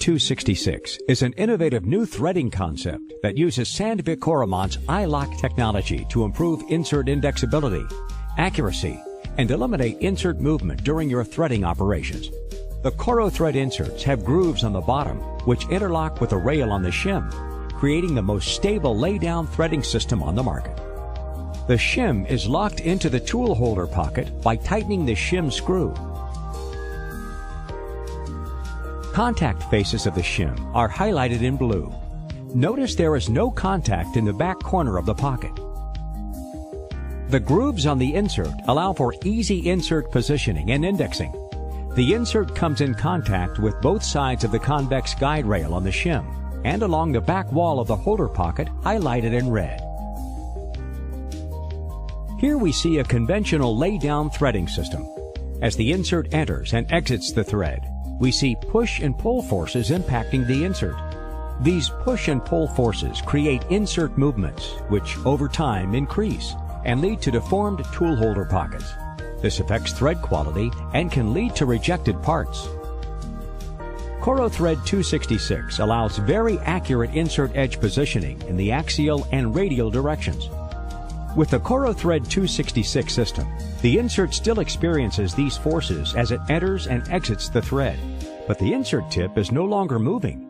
266 is an innovative new threading concept that uses Sandvik Coromont's iLock technology to improve insert indexability, accuracy, and eliminate insert movement during your threading operations. The CoroThread inserts have grooves on the bottom, which interlock with a rail on the shim, creating the most stable lay-down threading system on the market. The shim is locked into the tool holder pocket by tightening the shim screw. Contact faces of the shim are highlighted in blue. Notice there is no contact in the back corner of the pocket. The grooves on the insert allow for easy insert positioning and indexing. The insert comes in contact with both sides of the convex guide rail on the shim and along the back wall of the holder pocket highlighted in red. Here we see a conventional lay-down threading system. As the insert enters and exits the thread, we see push and pull forces impacting the insert. These push and pull forces create insert movements, which over time increase and lead to deformed tool holder pockets. This affects thread quality and can lead to rejected parts. CoroThread 266 allows very accurate insert edge positioning in the axial and radial directions. With the CoroThread 266 system, the insert still experiences these forces as it enters and exits the thread, but the insert tip is no longer moving.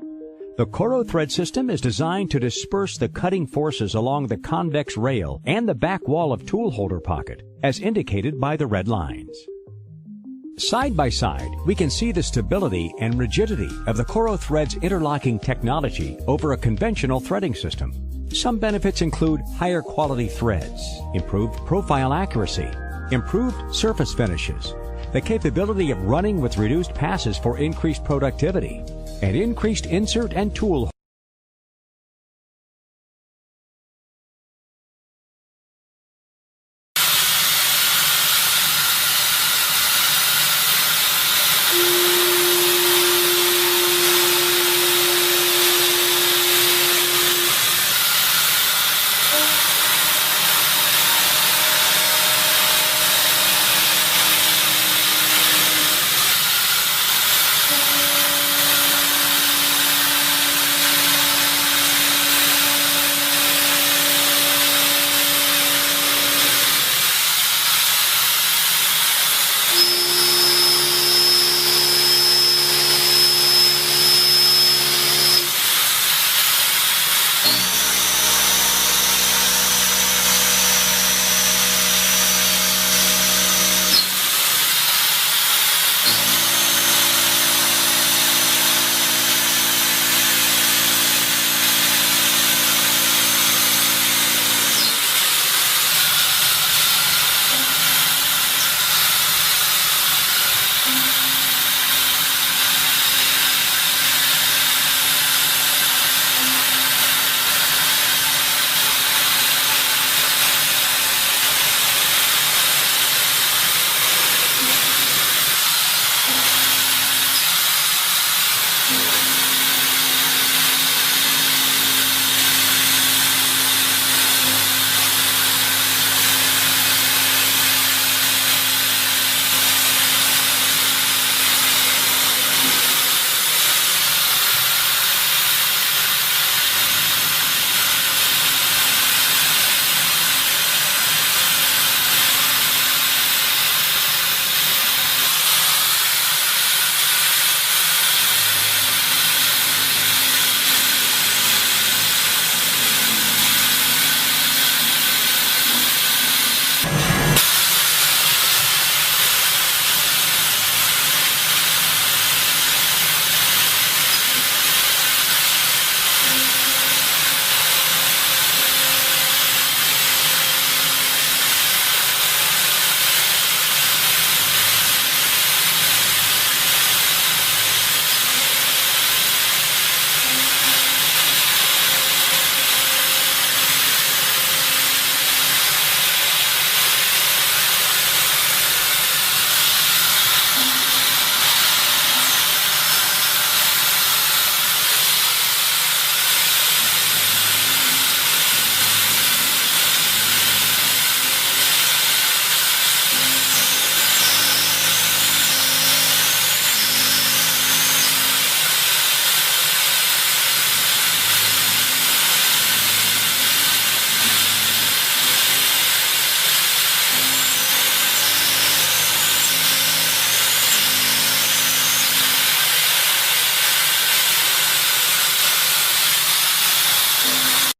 The CoroThread system is designed to disperse the cutting forces along the convex rail and the back wall of tool holder pocket, as indicated by the red lines. Side by side, we can see the stability and rigidity of the CoroThread's interlocking technology over a conventional threading system. Some benefits include higher quality threads, improved profile accuracy, improved surface finishes, the capability of running with reduced passes for increased productivity, and increased insert and tool